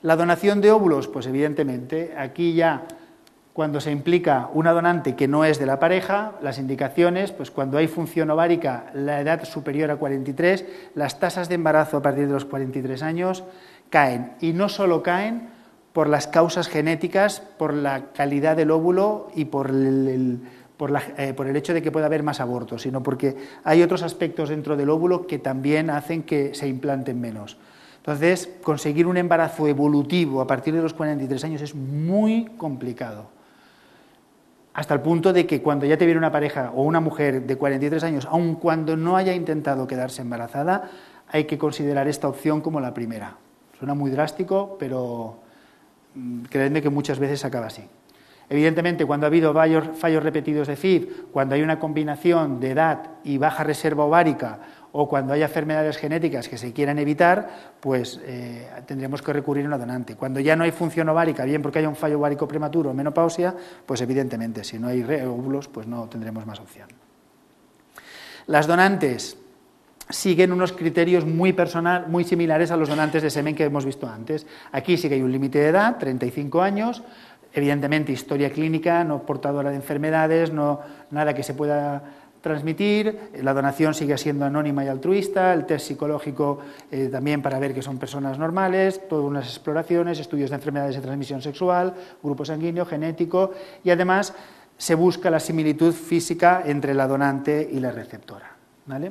La donación de óvulos, pues evidentemente, aquí ya cuando se implica una donante que no es de la pareja, las indicaciones, pues cuando hay función ovárica, la edad superior a 43, las tasas de embarazo a partir de los 43 años caen. Y no solo caen por las causas genéticas, por la calidad del óvulo y por el hecho de que pueda haber más abortos, sino porque hay otros aspectos dentro del óvulo que también hacen que se implanten menos. Entonces, conseguir un embarazo evolutivo a partir de los 43 años es muy complicado. Hasta el punto de que cuando ya te viene una pareja o una mujer de 43 años, aun cuando no haya intentado quedarse embarazada, hay que considerar esta opción como la primera. Suena muy drástico, pero creedme que muchas veces acaba así. Evidentemente, cuando ha habido fallos repetidos de FIV, cuando hay una combinación de edad y baja reserva ovárica, o cuando hay enfermedades genéticas que se quieran evitar, pues tendremos que recurrir a una donante. Cuando ya no hay función ovárica, bien porque haya un fallo ovárico prematuro o menopausia, pues evidentemente, si no hay óvulos, pues no tendremos más opción. Las donantes siguen unos criterios muy similares a los donantes de semen que hemos visto antes. Aquí sí que hay un límite de edad, 35 años, evidentemente historia clínica, no portadora de enfermedades, nada que se pueda transmitir, la donación sigue siendo anónima y altruista, el test psicológico también para ver que son personas normales, todas unas exploraciones, estudios de enfermedades de transmisión sexual, grupo sanguíneo, genético, y además se busca la similitud física entre la donante y la receptora, ¿vale?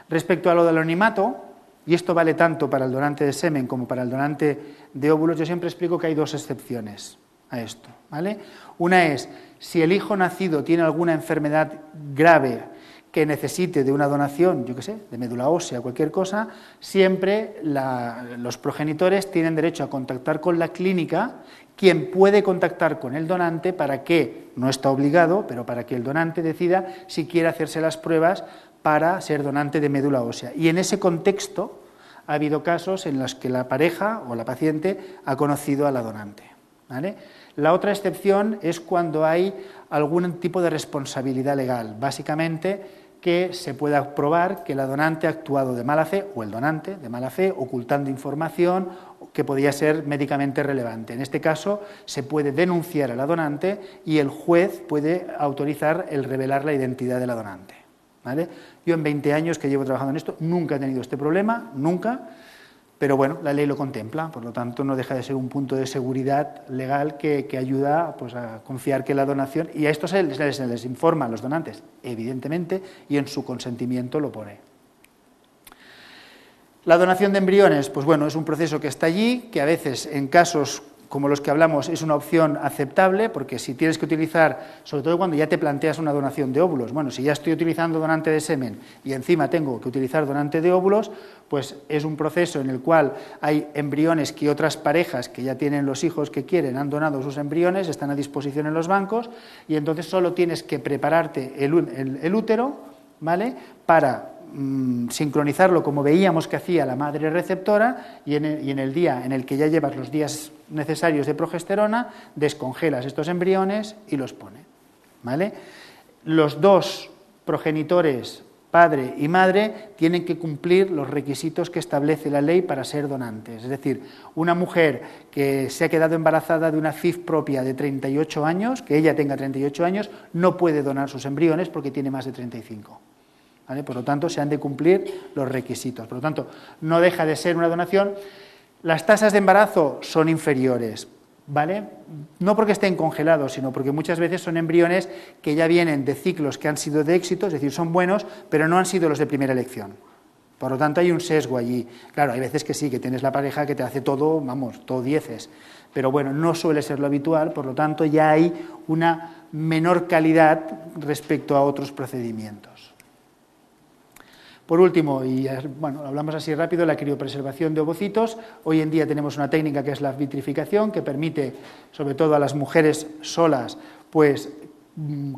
Respecto a lo del anonimato, y esto vale tanto para el donante de semen como para el donante de óvulos, yo siempre explico que hay dos excepciones a esto, ¿vale? Una es, si el hijo nacido tiene alguna enfermedad grave que necesite de una donación, yo qué sé, de médula ósea, cualquier cosa, siempre los progenitores tienen derecho a contactar con la clínica, quien puede contactar con el donante para que, no está obligado, pero para que el donante decida si quiere hacerse las pruebas para ser donante de médula ósea. Y en ese contexto ha habido casos en los que la pareja o la paciente ha conocido a la donante, ¿vale? La otra excepción es cuando hay algún tipo de responsabilidad legal, básicamente que se pueda probar que la donante ha actuado de mala fe, o el donante de mala fe, ocultando información que podía ser médicamente relevante. En este caso se puede denunciar a la donante y el juez puede autorizar el revelar la identidad de la donante, ¿vale? Yo en 20 años que llevo trabajando en esto nunca he tenido este problema, nunca. Pero bueno, la ley lo contempla, por lo tanto no deja de ser un punto de seguridad legal que ayuda pues, a confiar que la donación, y a esto se les informa a los donantes, evidentemente, y en su consentimiento lo pone. La donación de embriones, pues bueno, es un proceso que está allí, que a veces en casos como los que hablamos es una opción aceptable, porque si tienes que utilizar, sobre todo cuando ya te planteas una donación de óvulos, bueno, si ya estoy utilizando donante de semen y encima tengo que utilizar donante de óvulos, pues es un proceso en el cual hay embriones que otras parejas que ya tienen los hijos que quieren han donado sus embriones, están a disposición en los bancos, y entonces solo tienes que prepararte el útero, ¿vale?, para sincronizarlo como veíamos que hacía la madre receptora, y en el día en el que ya llevas los días necesarios de progesterona, descongelas estos embriones y los pones, ¿vale? Los dos progenitores, padre y madre, tienen que cumplir los requisitos que establece la ley para ser donantes. Es decir, una mujer que se ha quedado embarazada de una FIV propia de 38 años, que ella tenga 38 años, no puede donar sus embriones porque tiene más de 35. ¿Vale? Por lo tanto, se han de cumplir los requisitos. Por lo tanto, no deja de ser una donación. Las tasas de embarazo son inferiores, ¿vale? No porque estén congelados, sino porque muchas veces son embriones que ya vienen de ciclos que han sido de éxito, es decir, son buenos, pero no han sido los de primera elección. Por lo tanto, hay un sesgo allí. Claro, hay veces que sí, que tienes la pareja que te hace todo, vamos, todo dieces. Pero bueno, no suele ser lo habitual, por lo tanto, ya hay una menor calidad respecto a otros procedimientos. Por último, y bueno, hablamos así rápido, la criopreservación de ovocitos. Hoy en día tenemos una técnica que es la vitrificación, que permite, sobre todo a las mujeres solas, pues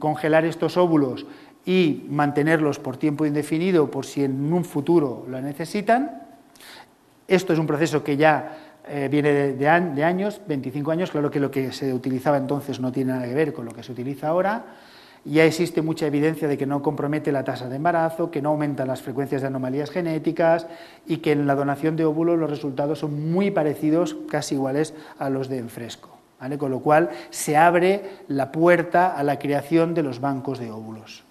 congelar estos óvulos y mantenerlos por tiempo indefinido por si en un futuro la necesitan. Esto es un proceso que ya viene de años, 25 años, claro que lo que se utilizaba entonces no tiene nada que ver con lo que se utiliza ahora. Ya existe mucha evidencia de que no compromete la tasa de embarazo, que no aumentan las frecuencias de anomalías genéticas y que en la donación de óvulos los resultados son muy parecidos, casi iguales a los de en fresco, ¿vale? Con lo cual se abre la puerta a la creación de los bancos de óvulos.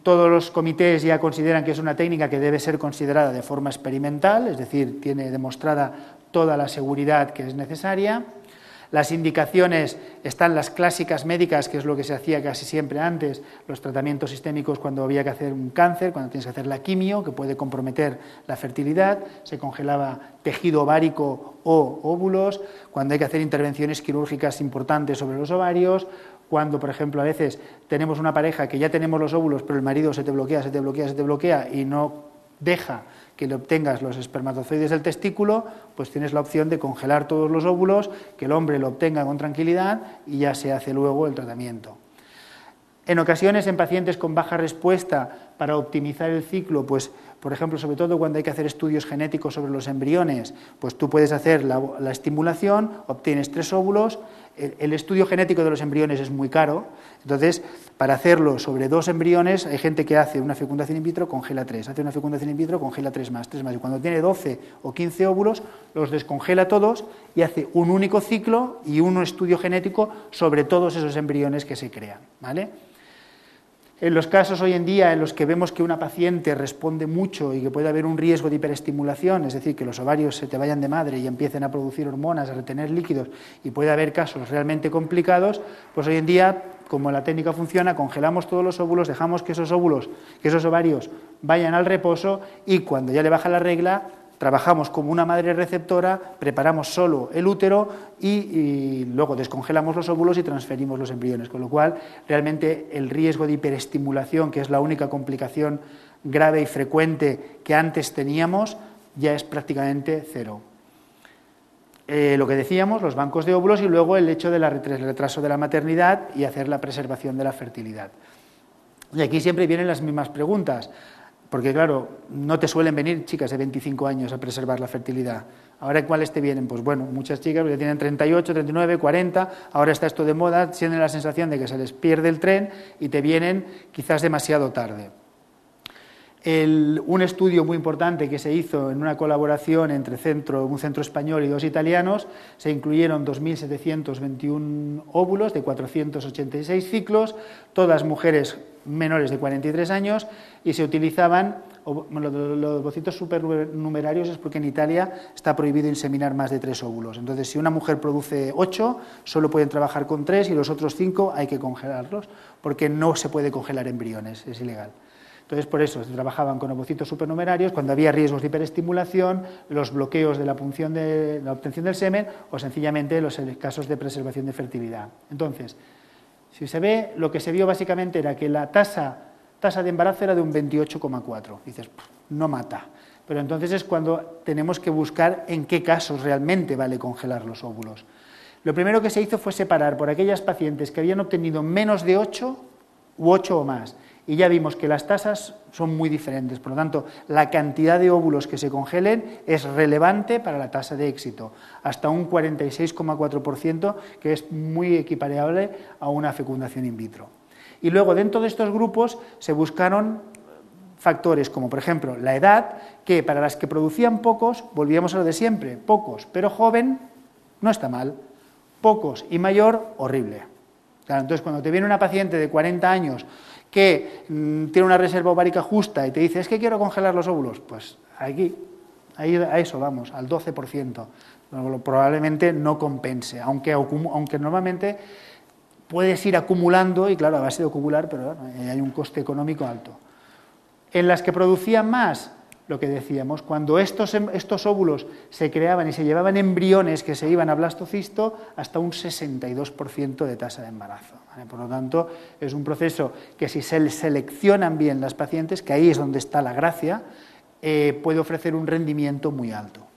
Todos los comités ya consideran que es una técnica que debe ser considerada de forma experimental, es decir, tiene demostrada toda la seguridad que es necesaria. Las indicaciones están las clásicas médicas, que es lo que se hacía casi siempre antes, los tratamientos sistémicos cuando había que hacer un cáncer, cuando tienes que hacer la quimio, que puede comprometer la fertilidad, se congelaba tejido ovárico o óvulos, cuando hay que hacer intervenciones quirúrgicas importantes sobre los ovarios, cuando, por ejemplo, a veces tenemos una pareja que ya tenemos los óvulos, pero el marido se te bloquea y no deja que le obtengas los espermatozoides del testículo, pues tienes la opción de congelar todos los óvulos, que el hombre lo obtenga con tranquilidad y ya se hace luego el tratamiento. En ocasiones, en pacientes con baja respuesta, para optimizar el ciclo, pues, por ejemplo, sobre todo cuando hay que hacer estudios genéticos sobre los embriones, pues tú puedes hacer la estimulación, obtienes 3 óvulos. El estudio genético de los embriones es muy caro, entonces, para hacerlo sobre 2 embriones, hay gente que hace una fecundación in vitro, congela 3, hace una fecundación in vitro, congela 3 más, y cuando tiene 12 o 15 óvulos, los descongela todos y hace un único ciclo y un estudio genético sobre todos esos embriones que se crean, ¿vale? En los casos hoy en día en los que vemos que una paciente responde mucho y que puede haber un riesgo de hiperestimulación, es decir, que los ovarios se te vayan de madre y empiecen a producir hormonas, a retener líquidos, y puede haber casos realmente complicados, pues hoy en día, como la técnica funciona, congelamos todos los óvulos, dejamos que esos óvulos, que esos ovarios vayan al reposo y cuando ya le baja la regla, trabajamos como una madre receptora, preparamos solo el útero y luego descongelamos los óvulos y transferimos los embriones, con lo cual realmente el riesgo de hiperestimulación, que es la única complicación grave y frecuente que antes teníamos, ya es prácticamente cero. Lo que decíamos, los bancos de óvulos y luego el hecho del retraso de la maternidad y hacer la preservación de la fertilidad. Y aquí siempre vienen las mismas preguntas. Porque, claro, no te suelen venir chicas de 25 años a preservar la fertilidad. ¿Ahora cuáles te vienen? Pues bueno, muchas chicas que tienen 38, 39, 40, ahora está esto de moda, tienen la sensación de que se les pierde el tren y te vienen quizás demasiado tarde. Un estudio muy importante que se hizo en una colaboración entre un centro español y 2 italianos, se incluyeron 2.721 óvulos de 486 ciclos, todas mujeres menores de 43 años, y se utilizaban, los ovocitos supernumerarios es porque en Italia está prohibido inseminar más de 3 óvulos. Entonces, si una mujer produce 8, solo pueden trabajar con 3 y los otros 5 hay que congelarlos, porque no se puede congelar embriones, es ilegal. Entonces, por eso se trabajaban con ovocitos supernumerarios cuando había riesgos de hiperestimulación, los bloqueos de la obtención del semen o sencillamente los casos de preservación de fertilidad. Entonces, si se ve, lo que se vio básicamente era que la tasa de embarazo era de un 28,4. Dices, no mata. Pero entonces es cuando tenemos que buscar en qué casos realmente vale congelar los óvulos. Lo primero que se hizo fue separar por aquellas pacientes que habían obtenido menos de 8 u 8 o más. Y ya vimos que las tasas son muy diferentes, por lo tanto, la cantidad de óvulos que se congelen es relevante para la tasa de éxito, hasta un 46,4%, que es muy equiparable a una fecundación in vitro. Y luego, dentro de estos grupos, se buscaron factores como, por ejemplo, la edad, que para las que producían pocos, volvíamos a lo de siempre, pocos, pero joven, no está mal, pocos y mayor, horrible. Claro, entonces, cuando te viene una paciente de 40 años que tiene una reserva ovárica justa y te dice, es que quiero congelar los óvulos, pues ahí a eso vamos, al 12%. Probablemente no compense, aunque normalmente puedes ir acumulando, y claro, a base de acumular, pero bueno, hay un coste económico alto. En las que producían más, lo que decíamos, cuando estos óvulos se creaban y se llevaban embriones que se iban a blastocisto, hasta un 62% de tasa de embarazo. ¿Vale? Por lo tanto, es un proceso que si se seleccionan bien las pacientes, que ahí es donde está la gracia, puede ofrecer un rendimiento muy alto.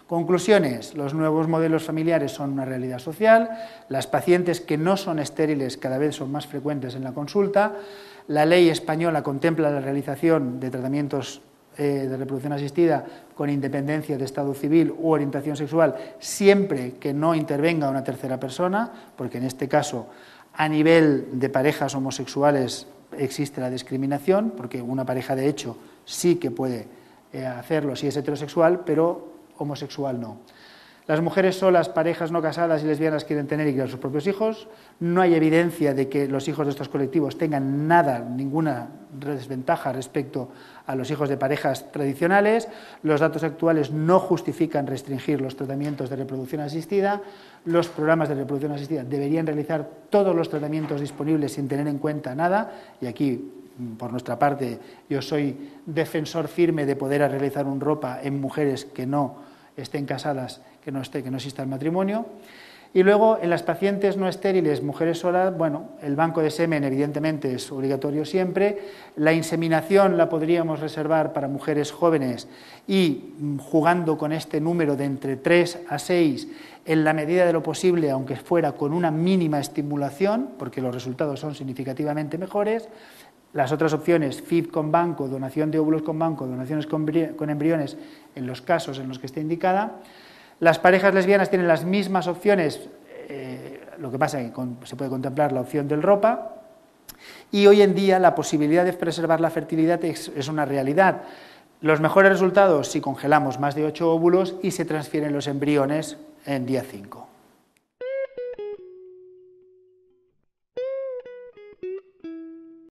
Conclusiones, los nuevos modelos familiares son una realidad social, las pacientes que no son estériles cada vez son más frecuentes en la consulta, la ley española contempla la realización de tratamientos de reproducción asistida con independencia de estado civil u orientación sexual, siempre que no intervenga una tercera persona, porque en este caso, a nivel de parejas homosexuales existe la discriminación, porque una pareja de hecho sí que puede hacerlo si es heterosexual, pero homosexual no. Las mujeres solas, parejas no casadas y lesbianas quieren tener y criar sus propios hijos. No hay evidencia de que los hijos de estos colectivos tengan ninguna desventaja respecto a los hijos de parejas tradicionales. Los datos actuales no justifican restringir los tratamientos de reproducción asistida. Los programas de reproducción asistida deberían realizar todos los tratamientos disponibles sin tener en cuenta nada. Y aquí, por nuestra parte, yo soy defensor firme de poder realizar un ROPA en mujeres que no estén casadas, que no exista el matrimonio. Y luego, en las pacientes no estériles, mujeres solas, bueno, el banco de semen evidentemente es obligatorio siempre. La inseminación la podríamos reservar para mujeres jóvenes y jugando con este número de entre 3 a 6 en la medida de lo posible, aunque fuera con una mínima estimulación, porque los resultados son significativamente mejores. Las otras opciones, FIV con banco, donación de óvulos con banco, donaciones con embriones en los casos en los que esté indicada. Las parejas lesbianas tienen las mismas opciones, lo que pasa es que se puede contemplar la opción del ROPA, y hoy en día la posibilidad de preservar la fertilidad es una realidad. Los mejores resultados si congelamos más de 8 óvulos y se transfieren los embriones en día 5.